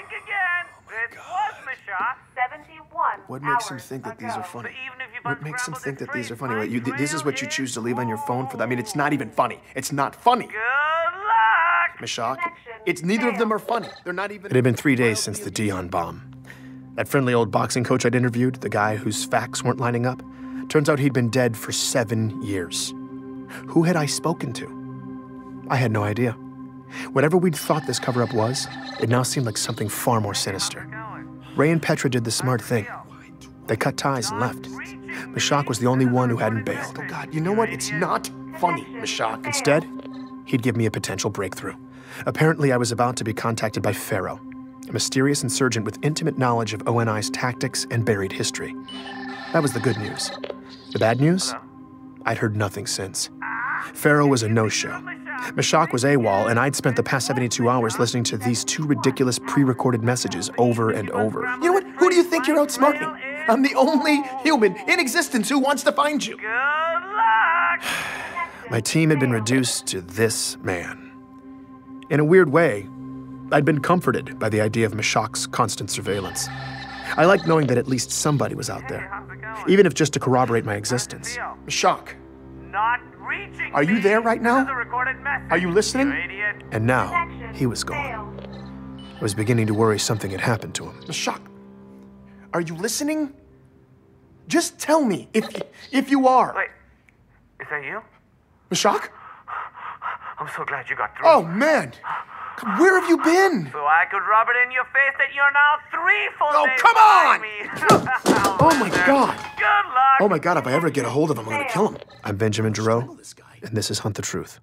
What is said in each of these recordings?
Think again. This was Mashak. 71 What makes him hours think that ago. these are funny? But even if you What makes him unscramble think this that these are train, funny? Wait, my this is what you trail choose to leave on your phone for that? I mean, it's is not even funny. It's not funny. Good luck. Mashak, it's neither of them are funny. They're not even... It had been 3 days since the Dion bomb. That friendly old boxing coach I'd interviewed, the guy whose facts weren't lining up, turns out he'd been dead for 7 years. Who had I spoken to? I had no idea. Whatever we'd thought this cover-up was, it now seemed like something far more sinister. Ray and Petra did the smart thing. They cut ties and left. Mashak was the only one who hadn't bailed. Oh God, you know what? It's not funny, Mashak. Instead, he'd give me a potential breakthrough. Apparently, I was about to be contacted by FERO, a mysterious insurgent with intimate knowledge of ONI's tactics and buried history. That was the good news. The bad news? I'd heard nothing since. FERO was a no-show. Mashak was AWOL, and I'd spent the past 72 hours listening to these 2 ridiculous pre-recorded messages over and over. You know what? Who do you think you're outsmarting? I'm the only human in existence who wants to find you. Good luck. My team had been reduced to this man. In a weird way, I'd been comforted by the idea of Mashak's constant surveillance. I liked knowing that at least somebody was out there, even if just to corroborate my existence. Mashak, Not reaching. are you there right now? The recorded message. Are you listening? You idiot. And now, he was gone. I was beginning to worry something had happened to him. Mashak, are you listening? Just tell me if you are. Wait, is that you? Mashak? I'm so glad you got through. Oh, man. Where have you been? So I could rub it in your face that you're now 3 full Oh, days come on! behind me. Oh, my God. Good luck. Oh, my God, if I ever get a hold of him, I'm going to kill him. I'm Benjamin Giraud, and this is Hunt the Truth.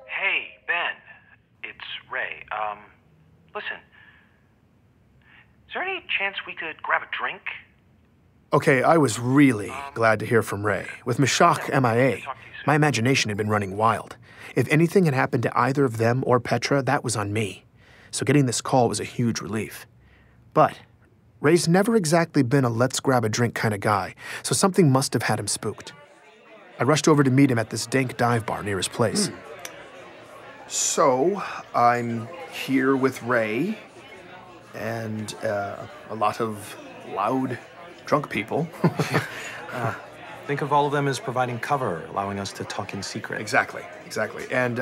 Hey, Ben. It's Ray. Listen. Is there any chance we could grab a drink? Okay, I was really glad to hear from Ray. With Mashak MIA, my imagination had been running wild. If anything had happened to either of them or Petra, that was on me. So getting this call was a huge relief. But Ray's never exactly been a let's-grab-a-drink kind of guy, so something must have had him spooked. I rushed over to meet him at this dank dive bar near his place. So, I'm here with Ray and a lot of loud, drunk people. Think of all of them as providing cover, allowing us to talk in secret. Exactly. And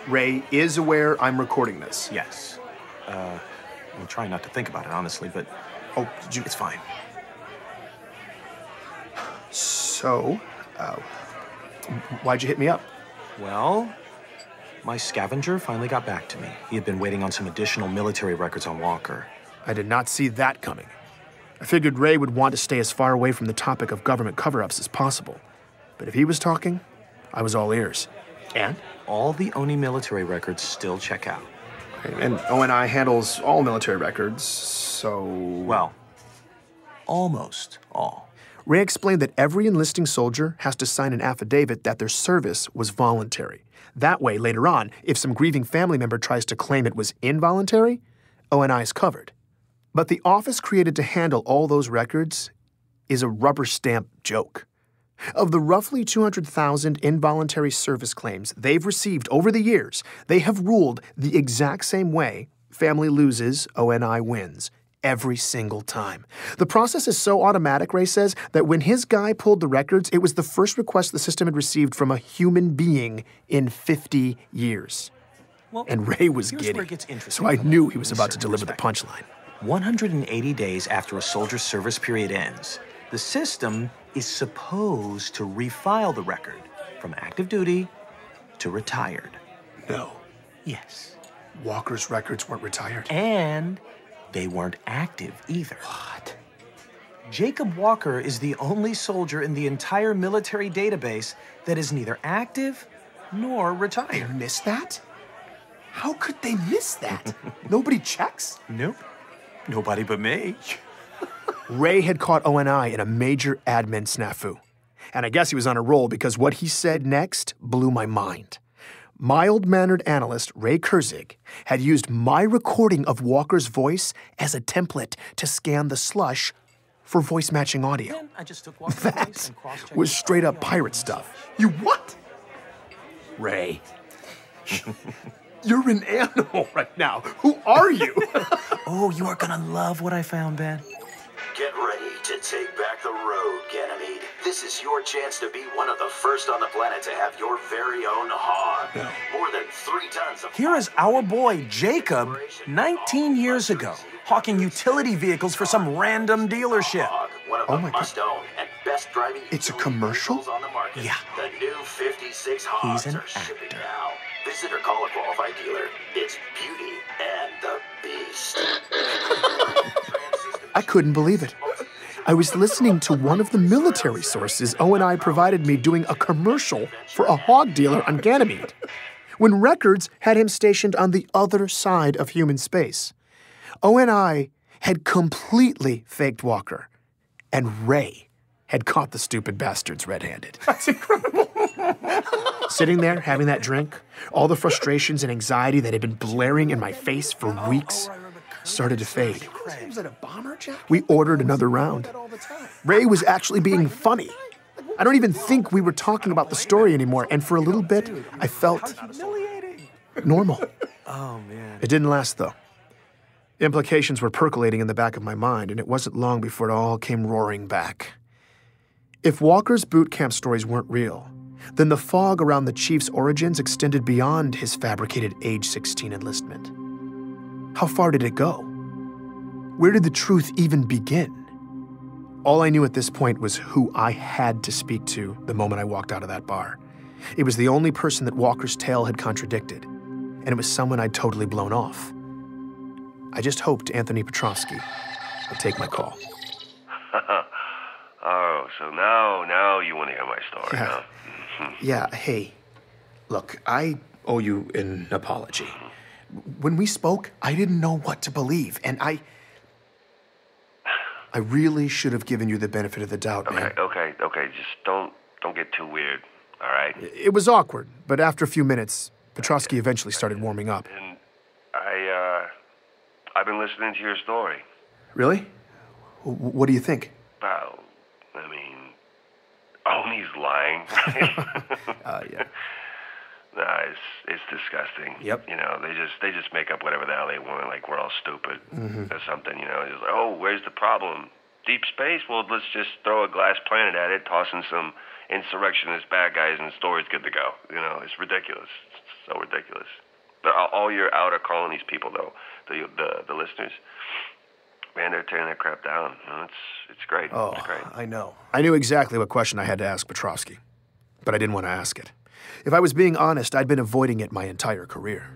Ray is aware I'm recording this. Yes. I'm trying not to think about it, honestly, but Oh, it's fine. So, why'd you hit me up? Well, my scavenger finally got back to me. He had been waiting on some additional military records on Walker. I did not see that coming. I figured Ray would want to stay as far away from the topic of government cover-ups as possible. But if he was talking, I was all ears. And? All the ONI military records still check out. And ONI handles all military records, so... Well, almost all. Ray explained that every enlisting soldier has to sign an affidavit that their service was voluntary. That way, later on, if some grieving family member tries to claim it was involuntary, ONI is covered. But the office created to handle all those records is a rubber stamp joke. Of the roughly 200,000 involuntary service claims they've received over the years, they have ruled the exact same way family loses, ONI wins. Every single time. The process is so automatic, Ray says, that when his guy pulled the records, it was the first request the system had received from a human being in 50 years. Well, And Ray was here's giddy, where it gets interesting so I from knew a he was about to certain deliver the perspective. punchline. 180 days after a soldier's service period ends, the system is supposed to refile the record from active duty to retired. No, Yes. Walker's records weren't retired. And they weren't active either. What? Jacob Walker is the only soldier in the entire military database that is neither active nor They retired. missed that? How could they miss that? Nobody checks? Nope. Nobody but me. Ray had caught ONI in a major admin snafu. And I guess he was on a roll because what he said next blew my mind. Mild-mannered analyst Ray Kurzig had used my recording of Walker's voice as a template to scan the slush for voice-matching audio. Then I just took walking voice That and cross-checked was the straight-up audio. pirate stuff. You what? Ray. You're an animal right now. Who are you? Oh, you are gonna love what I found, Ben. Get ready to take back the road, Ganymede. This is your chance to be one of the first on the planet to have your very own hog. More than 3 tons of... Here is our boy, Jacob, 19 years ago, hawking utility vehicles for some random dealership. Hog, one of Oh the my God. must-own and best driving It's a utility commercial? vehicles on the market. Yeah. The new 56 hogs an are shipping actor. now. Visit or call a qualified dealer. It's Beauty and the Beast. I couldn't believe it. I was listening to one of the military sources O&I provided me doing a commercial for a hog dealer on Ganymede, when Records had him stationed on the other side of human space. O&I had completely faked Walker, and Ray had caught the stupid bastards red-handed. That's incredible. Sitting there, having that drink, all the frustrations and anxiety that had been blaring in my face for weeks started to fade. Was it a bomber jacket? We ordered another round. Ray was actually being funny. I don't even think we were talking about the story anymore, and for a little bit, I felt normal. Oh, man. It didn't last, though. Implications were percolating in the back of my mind, and it wasn't long before it all came roaring back. If Walker's boot camp stories weren't real, then the fog around the chief's origins extended beyond his fabricated age 16 enlistment. How far did it go? Where did the truth even begin? All I knew at this point was who I had to speak to the moment I walked out of that bar. It was the only person that Walker's tale had contradicted, and it was someone I'd totally blown off. I just hoped Anthony Petrosky would take my call. Oh, so now you want to hear my story, Yeah. huh? Yeah, hey, look, I owe you an apology. When we spoke, I didn't know what to believe, and I really should have given you the benefit of the doubt, man. Okay. Just don't get too weird, all right? It was awkward, but after a few minutes, Petrosky eventually started warming up. And I've been listening to your story. Really? What do you think? Well, I mean, Oni's lying, right? Yeah. Nah, it's disgusting. Yep. You know, they just make up whatever the hell they want, like we're all stupid or something. You know, it's like, oh, where's the problem? Deep space? Well, let's just throw a glass planet at it, toss in some insurrectionist bad guys, and the story's good to go. You know, it's ridiculous. It's so ridiculous. All your outer colonies people, though, the listeners, man, they're tearing that crap down. You know, it's great. Oh, It's great. I know. I knew exactly what question I had to ask Petrosky, but I didn't want to ask it. If I was being honest, I'd been avoiding it my entire career.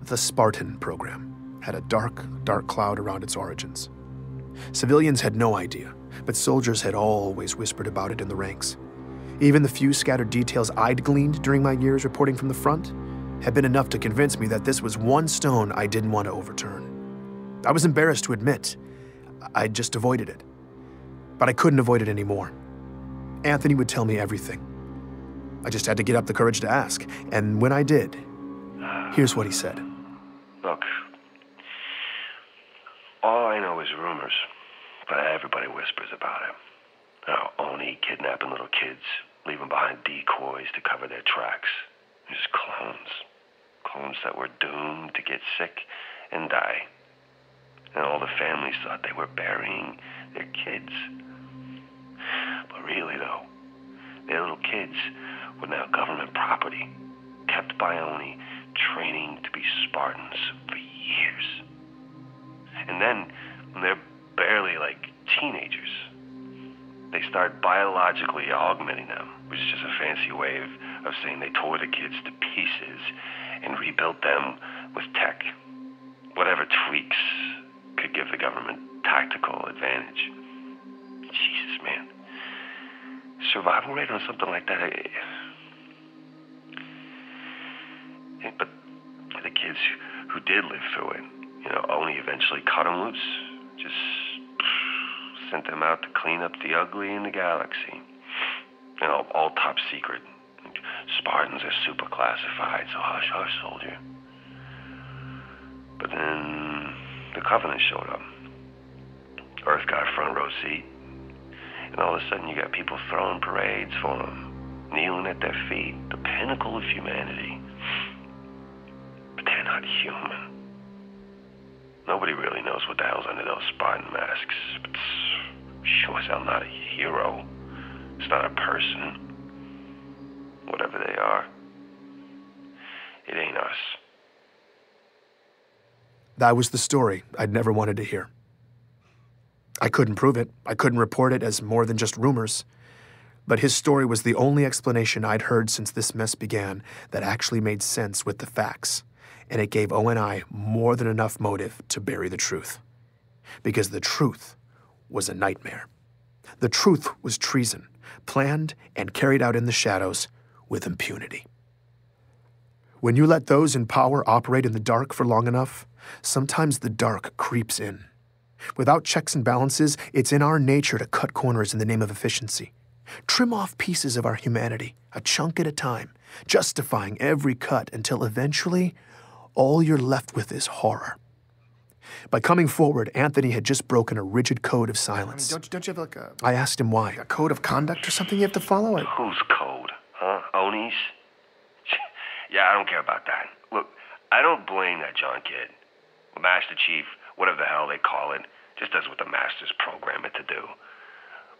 The Spartan program had a dark, dark cloud around its origins. Civilians had no idea, but soldiers had always whispered about it in the ranks. Even the few scattered details I'd gleaned during my years reporting from the front had been enough to convince me that this was one stone I didn't want to overturn. I was embarrassed to admit I'd just avoided it, but I couldn't avoid it anymore. Anthony would tell me everything. I just had to get up the courage to ask, and when I did, here's what he said. Look, all I know is rumors, but everybody whispers about it. Now, Oni kidnapping little kids, leaving behind decoys to cover their tracks. Just clones. Clones that were doomed to get sick and die. And all the families thought they were burying their kids. But really, though, their little kids were now government property, kept by Oni, training to be Spartans for years. And then, when they're barely like teenagers, they start biologically augmenting them, which is just a fancy way of saying they tore the kids to pieces and rebuilt them with tech. Whatever tweaks could give the government tactical advantage. Jesus, man. Survival rate on something like that. But the kids who did live through it, you know, Oni eventually cut them loose. Just sent them out to clean up the ugly in the galaxy. You know, all top secret. Spartans are super classified, so hush, hush, soldier. But then the Covenant showed up. Earth got front row row seat. And all of a sudden you got people throwing parades for them, kneeling at their feet, the pinnacle of humanity. But they're not human. Nobody really knows what the hell's under those Spartan masks, but sure as hell not a hero. It's not a person. Whatever they are, it ain't us. That was the story I'd never wanted to hear. I couldn't prove it. I couldn't report it as more than just rumors. But his story was the only explanation I'd heard since this mess began that actually made sense with the facts. And it gave O&I more than enough motive to bury the truth. Because the truth was a nightmare. The truth was treason, planned and carried out in the shadows with impunity. When you let those in power operate in the dark for long enough, sometimes the dark creeps in. Without checks and balances, it's in our nature to cut corners in the name of efficiency. Trim off pieces of our humanity, a chunk at a time, justifying every cut until eventually all you're left with is horror. By coming forward, Anthony had just broken a rigid code of silence. Don't you have like a... I asked him why. A code of conduct or something you have to follow? Whose code? Huh? Oni's? Yeah, I don't care about that. Look, I don't blame that John kid. Master Chief, whatever the hell they call it, just does what the masters program it to do.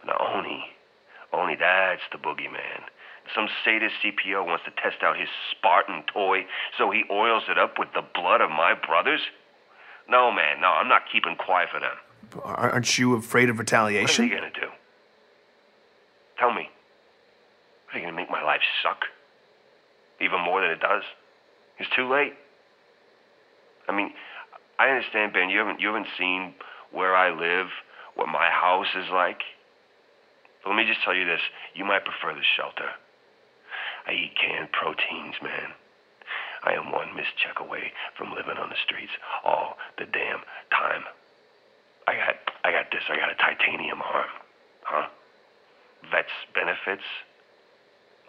Now, Oni, that's the boogeyman. Some sadist CPO wants to test out his Spartan toy, so he oils it up with the blood of my brothers? No, man, no, I'm not keeping quiet for them. Aren't you afraid of retaliation? What are they gonna do? Tell me. Are they gonna make my life suck? Even more than it does? It's too late. I mean, I understand, Ben, you haven't seen where I live, what my house is like. But let me just tell you this, you might prefer the shelter. I eat canned proteins, man. I am one mischeck away from living on the streets all the damn time. I got a titanium arm, huh? Vets benefits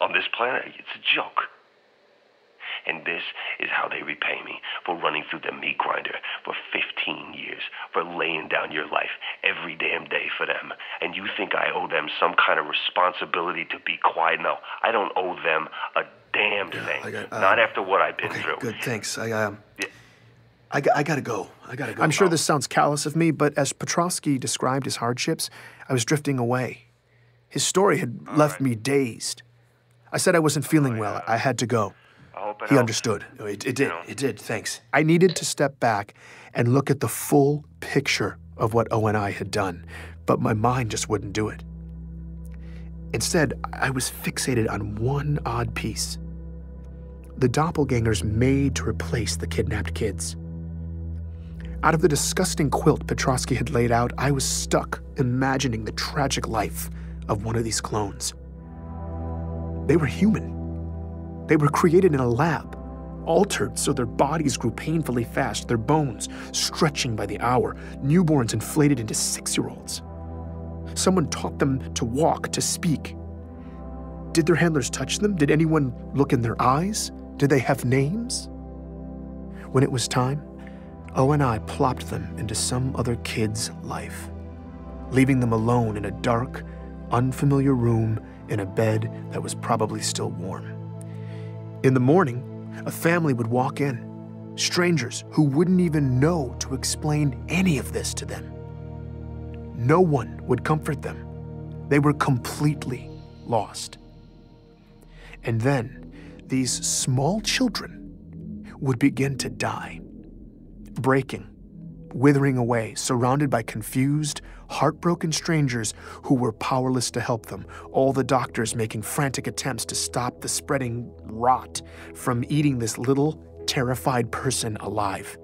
on this planet, it's a joke. And this is how they repay me for running through the meat grinder for 15 years, for laying down your life every damn day for them. And you think I owe them some kind of responsibility to be quiet? No, I don't owe them a damn thing. Not after what I've been through. Good, thanks. I gotta go. I'm sure this sounds callous of me, but as Petrosky described his hardships, I was drifting away. His story had left me dazed. I said I wasn't feeling well. I had to go. He understood. It did, thanks. I needed to step back and look at the full picture of what O&I had done, but my mind just wouldn't do it. Instead, I was fixated on one odd piece. The doppelgangers made to replace the kidnapped kids. Out of the disgusting quilt Petrosky had laid out, I was stuck imagining the tragic life of one of these clones. They were human. They were created in a lab, altered so their bodies grew painfully fast, their bones stretching by the hour, newborns inflated into 6-year-olds. Someone taught them to walk, to speak. Did their handlers touch them? Did anyone look in their eyes? Did they have names? When it was time, O&I plopped them into some other kid's life, leaving them alone in a dark, unfamiliar room in a bed that was probably still warm. In the morning, a family would walk in, strangers who wouldn't even know to explain any of this to them. No one would comfort them. They were completely lost. And then these small children would begin to die, breaking, withering away, surrounded by confused, heartbroken strangers who were powerless to help them, all the doctors making frantic attempts to stop the spreading rot from eating this little, terrified person alive.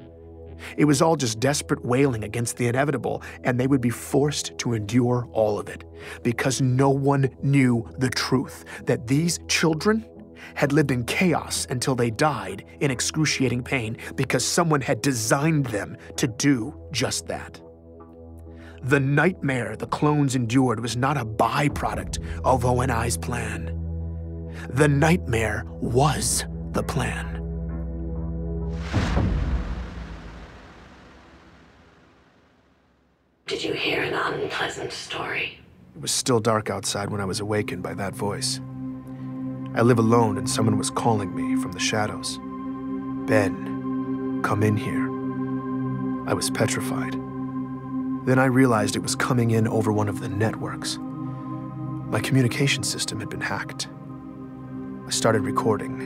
It was all just desperate wailing against the inevitable, and they would be forced to endure all of it, because no one knew the truth, that these children had lived in chaos until they died in excruciating pain because someone had designed them to do just that. The nightmare the clones endured was not a byproduct of O&I's plan. The nightmare was the plan. Did you hear an unpleasant story. It was still dark outside when I was awakened by that voice. I live alone and someone was calling me from the shadows. Ben, come in here. I was petrified. Then I realized it was coming in over one of the networks. My communication system had been hacked. I started recording.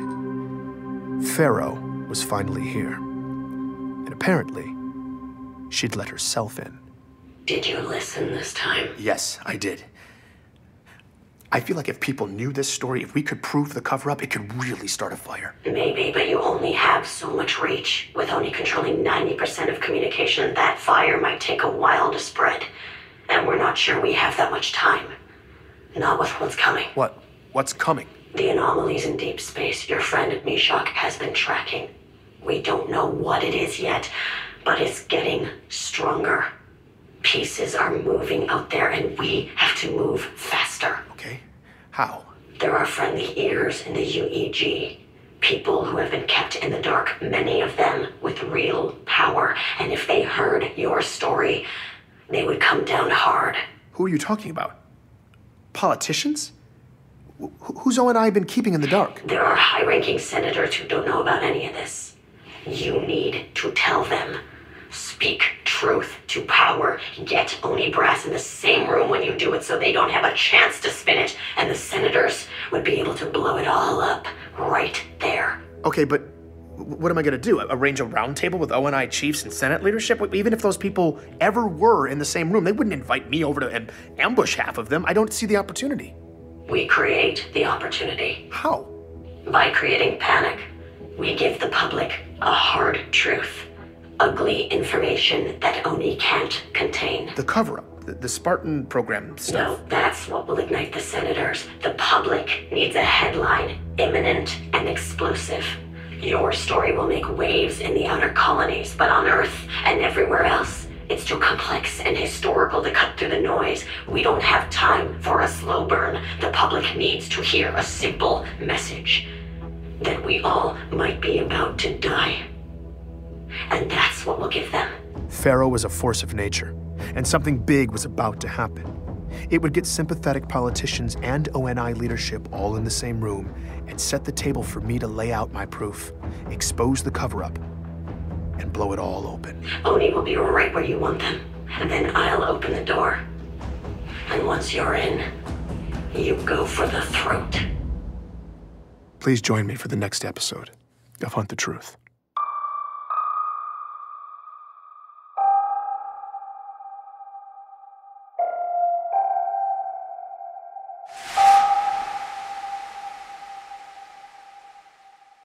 FERO was finally here. And apparently, she'd let herself in. Did you listen this time? Yes, I did. I feel like if people knew this story, if we could prove the cover-up, it could really start a fire. Maybe, but you only have so much reach. With only controlling 90% of communication, that fire might take a while to spread. And we're not sure we have that much time. Not with what's coming. What? What's coming? The anomalies in deep space your friend at Meshach has been tracking. We don't know what it is yet, but it's getting stronger. Pieces are moving out there, and we have to move faster. Okay. How? There are friendly ears in the UEG. People who have been kept in the dark, many of them with real power. And if they heard your story, they would come down hard. Who are you talking about? Politicians? Who's O&I been keeping in the dark? There are high-ranking senators who don't know about any of this. You need to tell them. Speak truth to power. Get Oni Brass in the same room when you do it so they don't have a chance to spin it. And the senators would be able to blow it all up right there. Okay, but what am I going to do? Arrange a roundtable with O&I chiefs and Senate leadership? Even if those people ever were in the same room, they wouldn't invite me over to ambush half of them. I don't see the opportunity. We create the opportunity. How? By creating panic. We give the public a hard truth. Ugly information that Oni can't contain. The cover-up, the Spartan program stuff. No, that's what will ignite the senators. The public needs a headline, imminent and explosive. Your story will make waves in the outer colonies, but on Earth and everywhere else, it's too complex and historical to cut through the noise. We don't have time for a slow burn. The public needs to hear a simple message. That we all might be about to die. And that's what we'll give them. FERO was a force of nature, and something big was about to happen. It would get sympathetic politicians and O&I leadership all in the same room and set the table for me to lay out my proof, expose the cover-up, and blow it all open. Oni will be right where you want them, and then I'll open the door. And once you're in, you go for the throat. Please join me for the next episode of Hunt the Truth.